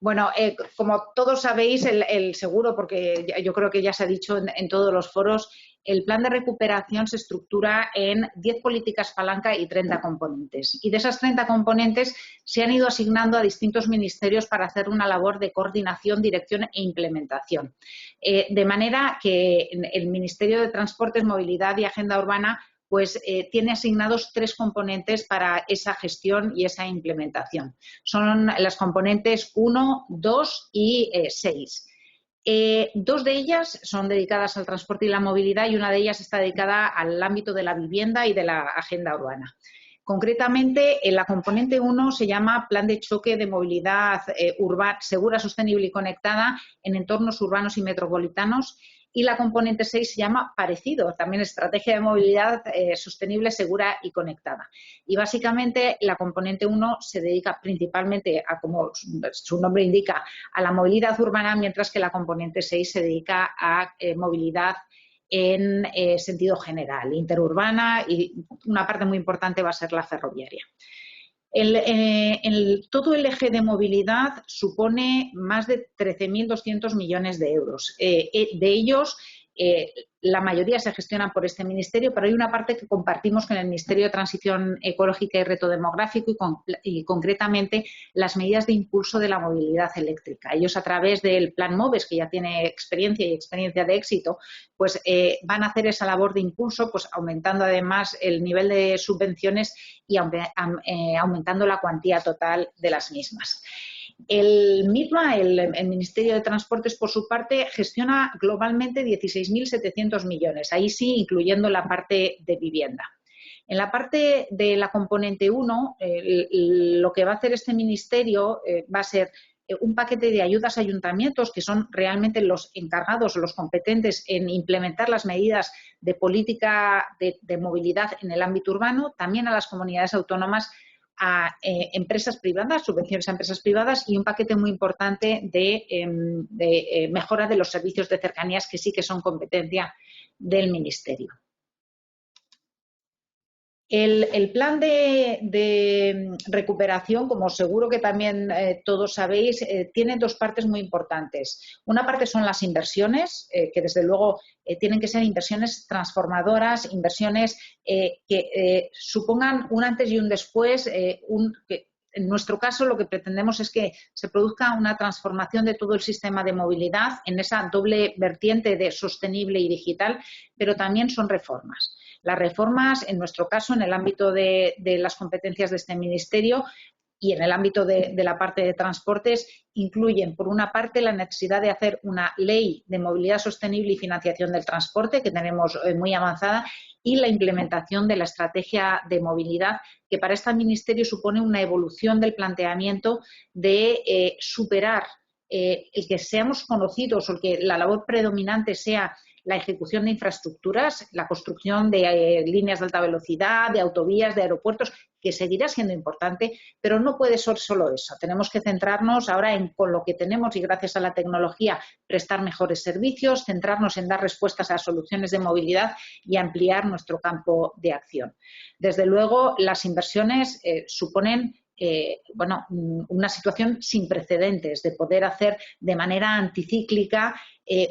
Bueno, como todos sabéis, el seguro, porque yo creo que ya se ha dicho en todos los foros, el plan de recuperación se estructura en 10 políticas palanca y 30 componentes. Y de esas 30 componentes se han ido asignando a distintos ministerios para hacer una labor de coordinación, dirección e implementación. De manera que el Ministerio de Transportes, Movilidad y Agenda Urbana pues tiene asignados 3 componentes para esa gestión y esa implementación. Son las componentes 1, 2 y 6. 2 de ellas son dedicadas al transporte y la movilidad y una de ellas está dedicada al ámbito de la vivienda y de la agenda urbana. Concretamente, en la componente 1 se llama Plan de choque de movilidad urbana, segura, sostenible y conectada en entornos urbanos y metropolitanos. Y la componente 6 se llama parecido, también Estrategia de Movilidad Sostenible, Segura y Conectada. Y básicamente la componente 1 se dedica principalmente a, como su nombre indica, a la movilidad urbana, mientras que la componente 6 se dedica a movilidad en sentido general, interurbana, y una parte muy importante va a ser la ferroviaria. Todo el eje de movilidad supone más de 13.200 millones de euros. De ellos, la mayoría se gestionan por este ministerio, pero hay una parte que compartimos con el Ministerio de Transición Ecológica y Reto Demográfico y concretamente las medidas de impulso de la movilidad eléctrica. Ellos, a través del Plan MOVES, que ya tiene experiencia y experiencia de éxito, pues van a hacer esa labor de impulso, pues aumentando además el nivel de subvenciones y aumentando la cuantía total de las mismas. El Ministerio de Transportes, por su parte, gestiona globalmente 16.700 millones, ahí sí, incluyendo la parte de vivienda. En la parte de la componente 1, lo que va a hacer este ministerio va a ser un paquete de ayudas a ayuntamientos, que son realmente los encargados, los competentes en implementar las medidas de política de movilidad en el ámbito urbano, también a las comunidades autónomas, a empresas privadas, subvenciones a empresas privadas y un paquete muy importante de mejora de los servicios de cercanías que sí que son competencia del Ministerio. El plan de recuperación, como seguro que también todos sabéis, tiene 2 partes muy importantes. Una parte son las inversiones, que desde luego tienen que ser inversiones transformadoras, inversiones que supongan un antes y un después, en nuestro caso, lo que pretendemos es que se produzca una transformación de todo el sistema de movilidad en esa doble vertiente de sostenible y digital, pero también son reformas. Las reformas, en nuestro caso, en el ámbito de las competencias de este ministerio y en el ámbito de la parte de transportes, incluyen, por una parte, la necesidad de hacer una ley de movilidad sostenible y financiación del transporte, que tenemos muy avanzada, y la implementación de la estrategia de movilidad, que para este ministerio supone una evolución del planteamiento de superar el que seamos conocidos o el que la labor predominante sea la ejecución de infraestructuras, la construcción de líneas de alta velocidad, de autovías, de aeropuertos, que seguirá siendo importante, pero no puede ser solo eso. Tenemos que centrarnos ahora con lo que tenemos y gracias a la tecnología prestar mejores servicios, centrarnos en dar respuestas a soluciones de movilidad y ampliar nuestro campo de acción. Desde luego, las inversiones suponen una situación sin precedentes de poder hacer de manera anticíclica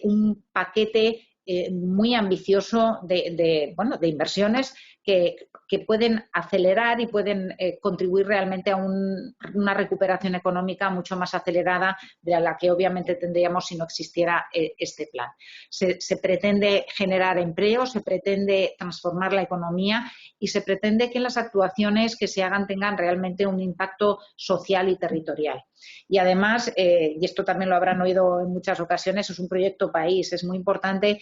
un paquete muy ambicioso de inversiones que pueden acelerar y pueden contribuir realmente a una recuperación económica mucho más acelerada de la que obviamente tendríamos si no existiera este plan. Se pretende generar empleo, se pretende transformar la economía y se pretende que las actuaciones que se hagan tengan realmente un impacto social y territorial. Y además, y esto también lo habrán oído en muchas ocasiones, es un proyecto país. Es muy importante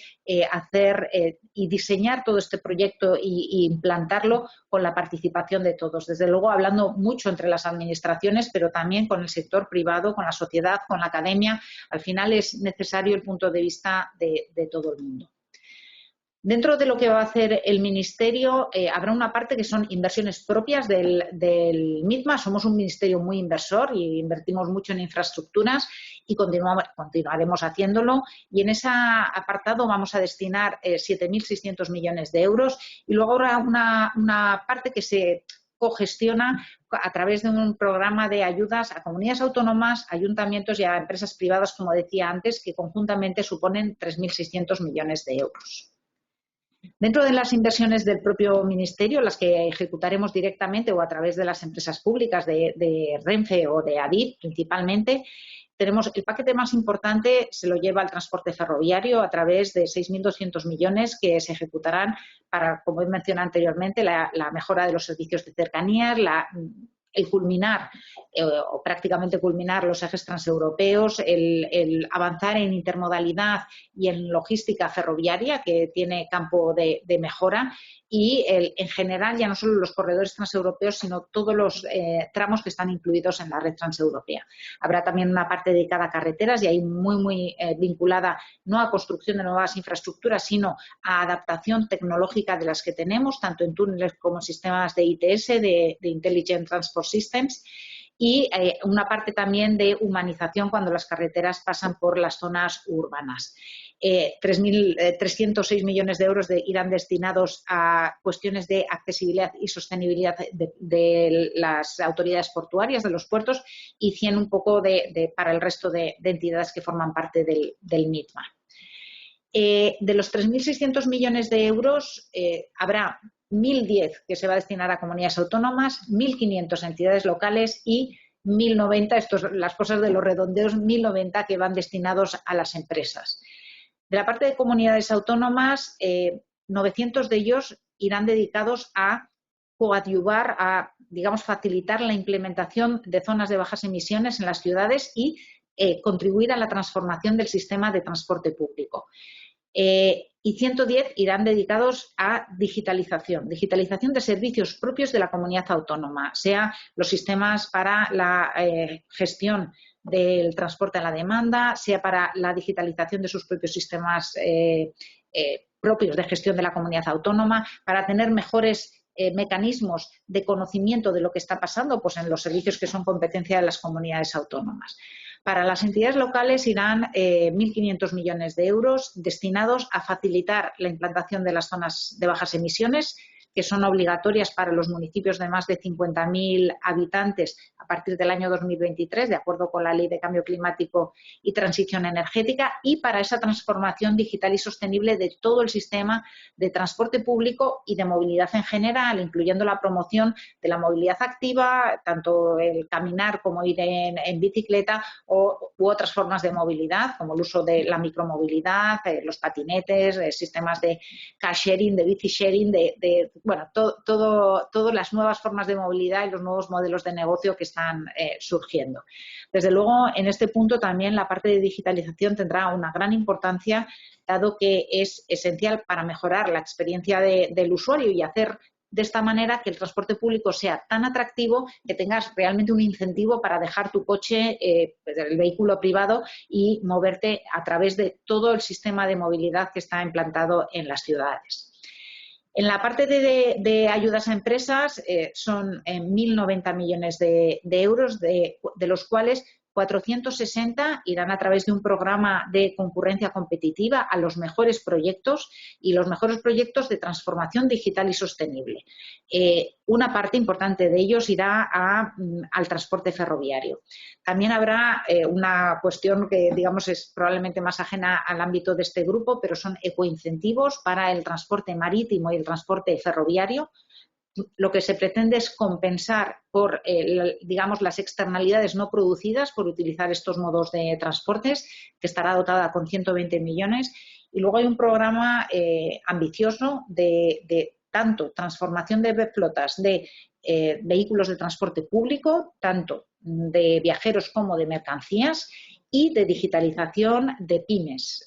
hacer y diseñar todo este proyecto y implantarlo con la participación de todos. Desde luego, hablando mucho entre las administraciones, pero también con el sector privado, con la sociedad, con la academia. Al final es necesario el punto de vista de todo el mundo. Dentro de lo que va a hacer el Ministerio, habrá una parte que son inversiones propias del MITMA. Somos un ministerio muy inversor y invertimos mucho en infraestructuras y continuaremos haciéndolo. Y en ese apartado vamos a destinar 7.600 millones de euros. Y luego habrá una parte que se cogestiona a través de un programa de ayudas a comunidades autónomas, ayuntamientos y a empresas privadas, como decía antes, que conjuntamente suponen 3.600 millones de euros. Dentro de las inversiones del propio Ministerio, las que ejecutaremos directamente o a través de las empresas públicas de Renfe o de Adif principalmente, tenemos el paquete más importante, se lo lleva el transporte ferroviario a través de 6.200 millones que se ejecutarán para, como he mencionado anteriormente, la mejora de los servicios de cercanías, el culminar o prácticamente culminar los ejes transeuropeos, el avanzar en intermodalidad y en logística ferroviaria, que tiene campo de mejora, y en general ya no solo los corredores transeuropeos, sino todos los tramos que están incluidos en la red transeuropea. Habrá también una parte dedicada a carreteras y ahí muy vinculada no a construcción de nuevas infraestructuras, sino a adaptación tecnológica de las que tenemos, tanto en túneles como en sistemas de ITS, de Intelligent Transport Systems, y una parte también de humanización cuando las carreteras pasan por las zonas urbanas. 306 millones de euros irán destinados a cuestiones de accesibilidad y sostenibilidad de las autoridades portuarias, de los puertos, y 100 un poco para el resto de entidades que forman parte del MITMA. De los 3.600 millones de euros, habrá 1.010 que se va a destinar a comunidades autónomas, 1.500 a entidades locales y 1.090, esto es las cosas de los redondeos, 1.090 que van destinados a las empresas. De la parte de comunidades autónomas, 900 de ellos irán dedicados a coadyuvar, a, digamos, facilitar la implementación de zonas de bajas emisiones en las ciudades y contribuir a la transformación del sistema de transporte público. Y 110 irán dedicados a digitalización de servicios propios de la comunidad autónoma, sea los sistemas para la gestión del transporte a la demanda, sea para la digitalización de sus propios sistemas propios de gestión de la comunidad autónoma, para tener mejores mecanismos de conocimiento de lo que está pasando pues, en los servicios que son competencia de las comunidades autónomas. Para las entidades locales irán 1.500 millones de euros destinados a facilitar la implantación de las zonas de bajas emisiones, que son obligatorias para los municipios de más de 50.000 habitantes a partir del año 2023, de acuerdo con la Ley de Cambio Climático y Transición Energética, y para esa transformación digital y sostenible de todo el sistema de transporte público y de movilidad en general, incluyendo la promoción de la movilidad activa, tanto el caminar como ir en bicicleta u otras formas de movilidad, como el uso de la micromovilidad, los patinetes, sistemas de car sharing, de bici sharing, bueno, todas las nuevas formas de movilidad y los nuevos modelos de negocio que están surgiendo. Desde luego, en este punto también la parte de digitalización tendrá una gran importancia, dado que es esencial para mejorar la experiencia del usuario y hacer de esta manera que el transporte público sea tan atractivo que tengas realmente un incentivo para dejar tu coche, el vehículo privado, y moverte a través de todo el sistema de movilidad que está implantado en las ciudades. En la parte de ayudas a empresas son 1.090 millones de euros, de los cuales 460 irán a través de un programa de concurrencia competitiva a los mejores proyectos y los mejores proyectos de transformación digital y sostenible. Una parte importante de ellos irá al transporte ferroviario. También habrá una cuestión que, digamos, es probablemente más ajena al ámbito de este grupo, pero son ecoincentivos para el transporte marítimo y el transporte ferroviario. Lo que se pretende es compensar por, digamos, las externalidades no producidas por utilizar estos modos de transportes, que estará dotada con 120 millones. Y luego hay un programa ambicioso de tanto transformación de flotas de vehículos de transporte público, tanto de viajeros como de mercancías, y de digitalización de pymes,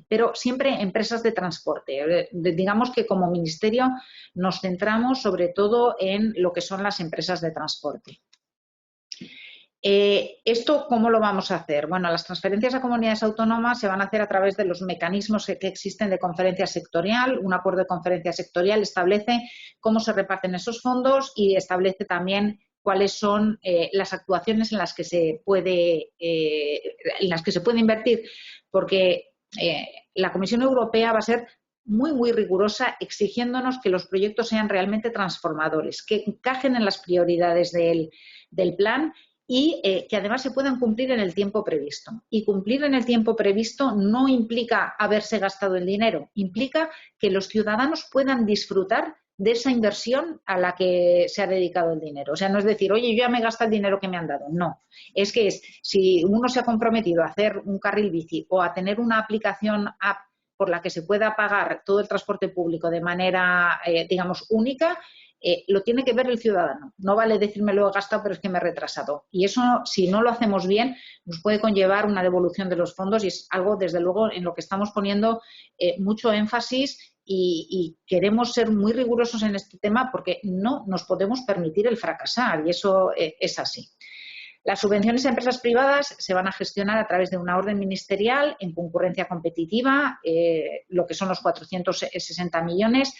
pero siempre empresas de transporte. Digamos que como Ministerio nos centramos sobre todo en lo que son las empresas de transporte. ¿Esto cómo lo vamos a hacer? Bueno, las transferencias a comunidades autónomas se van a hacer a través de los mecanismos que existen de conferencia sectorial. Un acuerdo de conferencia sectorial establece cómo se reparten esos fondos y establece también cuáles son las actuaciones en las que se puede invertir, porque la Comisión Europea va a ser muy rigurosa, exigiéndonos que los proyectos sean realmente transformadores, que encajen en las prioridades del plan y que además se puedan cumplir en el tiempo previsto. Y cumplir en el tiempo previsto no implica haberse gastado el dinero, implica que los ciudadanos puedan disfrutar de esa inversión a la que se ha dedicado el dinero. O sea, no es decir, oye, yo ya me he gastado el dinero que me han dado. No, es que si uno se ha comprometido a hacer un carril bici o a tener una aplicación app por la que se pueda pagar todo el transporte público de manera, digamos, única, lo tiene que ver el ciudadano. No vale decirme lo he gastado, pero es que me he retrasado. Y eso, si no lo hacemos bien, nos puede conllevar una devolución de los fondos y es algo, desde luego, en lo que estamos poniendo mucho énfasis y queremos ser muy rigurosos en este tema porque no nos podemos permitir el fracasar y eso es así. Las subvenciones a empresas privadas se van a gestionar a través de una orden ministerial en concurrencia competitiva, lo que son los 460 millones,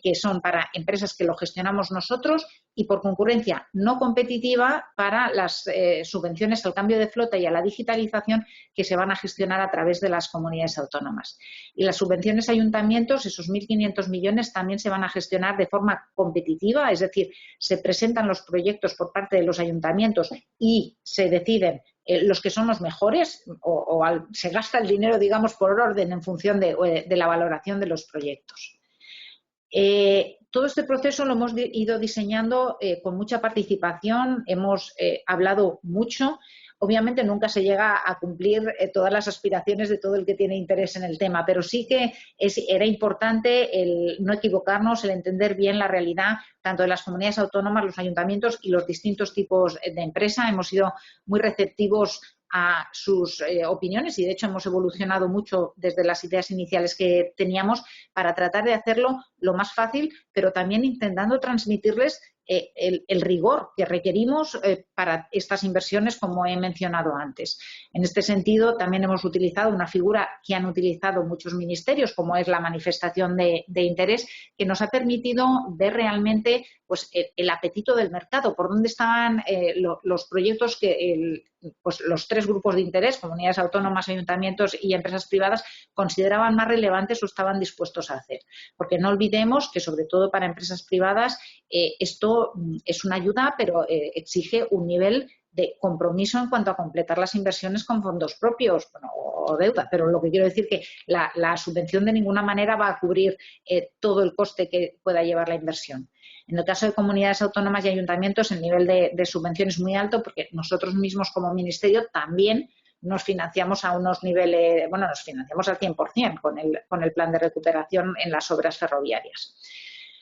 que son para empresas que lo gestionamos nosotros, y por concurrencia no competitiva para las subvenciones al cambio de flota y a la digitalización que se van a gestionar a través de las comunidades autónomas. Y las subvenciones a ayuntamientos, esos 1.500 millones, también se van a gestionar de forma competitiva, es decir, se presentan los proyectos por parte de los ayuntamientos y se deciden los que son los mejores se gasta el dinero, digamos, por orden en función de la valoración de los proyectos. Todo este proceso lo hemos ido diseñando con mucha participación, hemos hablado mucho. Obviamente nunca se llega a cumplir todas las aspiraciones de todo el que tiene interés en el tema, pero sí que era importante el no equivocarnos, el entender bien la realidad tanto de las comunidades autónomas, los ayuntamientos y los distintos tipos de empresa. Hemos sido muy receptivos a sus opiniones y de hecho hemos evolucionado mucho desde las ideas iniciales que teníamos para tratar de hacerlo lo más fácil, pero también intentando transmitirles el rigor que requerimos para estas inversiones, como he mencionado antes. En este sentido, también hemos utilizado una figura que han utilizado muchos ministerios, como es la manifestación de interés, que nos ha permitido ver realmente pues, el apetito del mercado, por dónde estaban los proyectos que pues los tres grupos de interés, comunidades autónomas, ayuntamientos y empresas privadas, consideraban más relevantes o estaban dispuestos a hacer. Porque no olvidemos que, sobre todo para empresas privadas, esto es una ayuda, pero exige un nivel de compromiso en cuanto a completar las inversiones con fondos propios, bueno, o deuda. Pero lo que quiero decir que la subvención de ninguna manera va a cubrir todo el coste que pueda llevar la inversión. En el caso de comunidades autónomas y ayuntamientos, el nivel de subvención es muy alto porque nosotros mismos como ministerio también nos financiamos a unos niveles, bueno, nos financiamos al 100% con el plan de recuperación en las obras ferroviarias.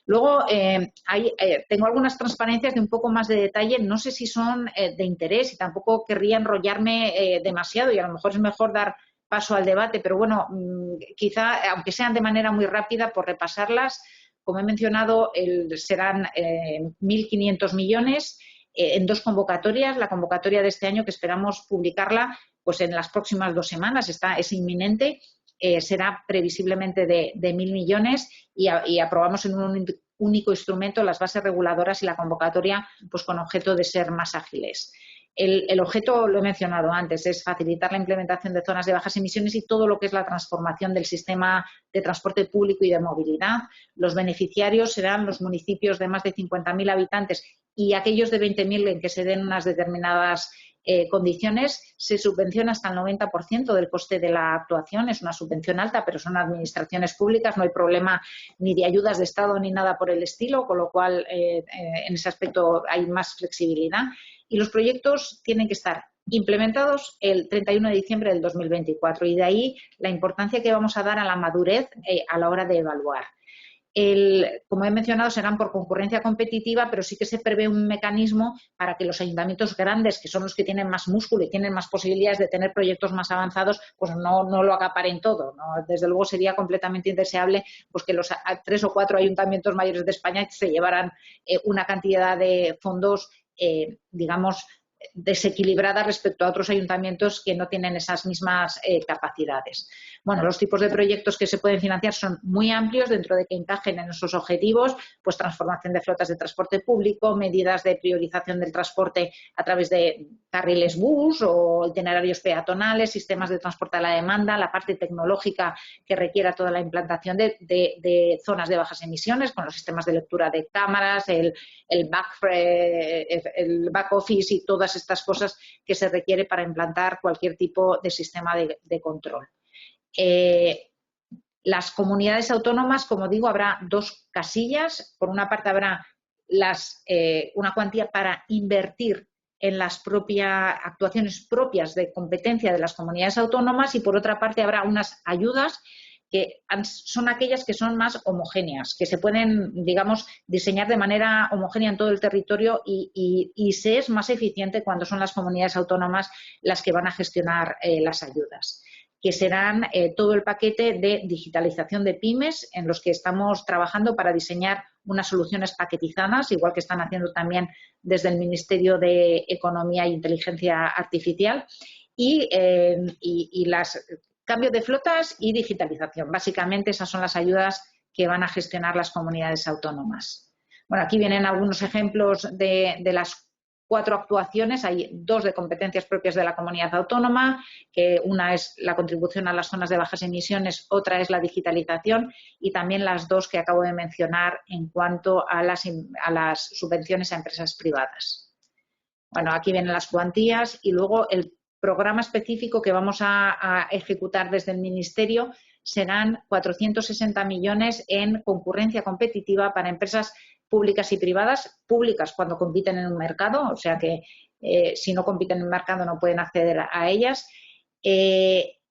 Luego, tengo algunas transparencias de un poco más de detalle, no sé si son de interés y tampoco querría enrollarme demasiado y a lo mejor es mejor dar paso al debate, pero bueno, quizá, aunque sean de manera muy rápida, por repasarlas. Como he mencionado, serán 1.500 millones en dos convocatorias. La convocatoria de este año, que esperamos publicarla pues en las próximas 2 semanas, es inminente, será previsiblemente de 1.000 millones y aprobamos en un único instrumento las bases reguladoras y la convocatoria pues con objeto de ser más ágiles. El objeto, lo he mencionado antes, es facilitar la implementación de zonas de bajas emisiones y todo lo que es la transformación del sistema de transporte público y de movilidad. Los beneficiarios serán los municipios de más de 50.000 habitantes y aquellos de 20.000 en que se den unas determinadas condiciones. Se subvenciona hasta el 90% del coste de la actuación. Es una subvención alta, pero son administraciones públicas. No hay problema ni de ayudas de Estado ni nada por el estilo, con lo cual en ese aspecto hay más flexibilidad. Y los proyectos tienen que estar implementados el 31 de diciembre del 2024 y de ahí la importancia que vamos a dar a la madurez a la hora de evaluar. Como he mencionado, serán por concurrencia competitiva, pero sí que se prevé un mecanismo para que los ayuntamientos grandes, que son los que tienen más músculo y tienen más posibilidades de tener proyectos más avanzados, pues no lo acaparen todo, ¿no? Desde luego sería completamente indeseable pues que los 3 o 4 ayuntamientos mayores de España se llevaran una cantidad de fondos digamos, desequilibrada respecto a otros ayuntamientos que no tienen esas mismas capacidades. Bueno, los tipos de proyectos que se pueden financiar son muy amplios dentro de que encajen en esos objetivos, pues transformación de flotas de transporte público, medidas de priorización del transporte a través de carriles bus o itinerarios peatonales, sistemas de transporte a la demanda, la parte tecnológica que requiera toda la implantación de zonas de bajas emisiones con los sistemas de lectura de cámaras, el back office y todas estas cosas que se requiere para implantar cualquier tipo de sistema de control. Las comunidades autónomas, como digo, habrá dos casillas. Por una parte habrá una cuantía para invertir en las actuaciones propias de competencia de las comunidades autónomas y por otra parte habrá unas ayudas que son aquellas que son más homogéneas, que se pueden, digamos, diseñar de manera homogénea en todo el territorio y se es más eficiente cuando son las comunidades autónomas las que van a gestionar las ayudas, que serán todo el paquete de digitalización de pymes en los que estamos trabajando para diseñar unas soluciones paquetizadas, igual que están haciendo también desde el Ministerio de Economía e Inteligencia Artificial, y las cambio de flotas y digitalización. Básicamente esas son las ayudas que van a gestionar las comunidades autónomas. Bueno, aquí vienen algunos ejemplos de las 4 actuaciones. Hay 2 de competencias propias de la comunidad autónoma, que una es la contribución a las zonas de bajas emisiones, otra es la digitalización y también las 2 que acabo de mencionar en cuanto a las subvenciones a empresas privadas. Bueno, aquí vienen las cuantías y luego el programa específico que vamos a ejecutar desde el Ministerio serán 460 millones en concurrencia competitiva para empresas públicas y privadas, públicas cuando compiten en un mercado, o sea que si no compiten en un mercado no pueden acceder a ellas,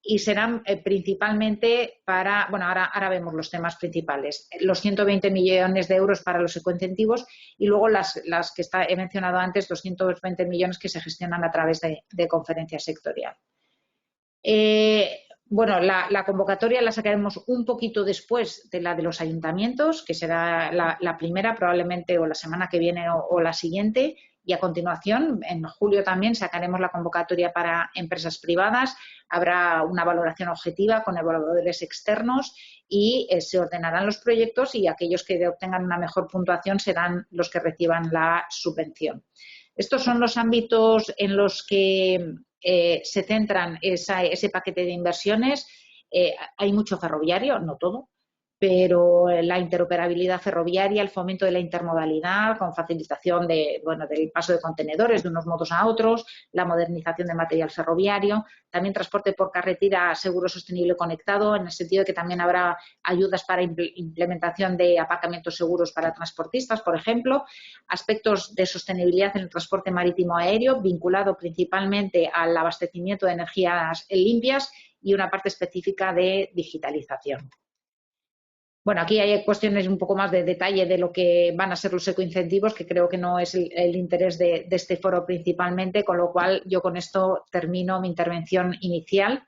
y serán principalmente para, bueno, ahora vemos los temas principales, los 120 millones de euros para los ecoincentivos y luego las que he mencionado antes, los 120 millones que se gestionan a través de conferencia sectorial. Bueno, la convocatoria la sacaremos un poquito después de la de los ayuntamientos, que será la primera probablemente o la semana que viene o la siguiente. Y a continuación, en julio también sacaremos la convocatoria para empresas privadas. Habrá una valoración objetiva con evaluadores externos y se ordenarán los proyectos y aquellos que obtengan una mejor puntuación serán los que reciban la subvención. Estos son los ámbitos en los que se centran ese paquete de inversiones. Hay mucho ferroviario, no todo, pero la interoperabilidad ferroviaria, el fomento de la intermodalidad con facilitación del paso de contenedores de unos modos a otros, la modernización de material ferroviario, también transporte por carretera seguro, sostenible, conectado, en el sentido de que también habrá ayudas para implementación de aparcamientos seguros para transportistas, por ejemplo, aspectos de sostenibilidad en el transporte marítimo aéreo, vinculado principalmente al abastecimiento de energías limpias y una parte específica de digitalización. Bueno, aquí hay cuestiones un poco más de detalle de lo que van a ser los ecoincentivos, que creo que no es el interés de este foro principalmente, con lo cual yo con esto termino mi intervención inicial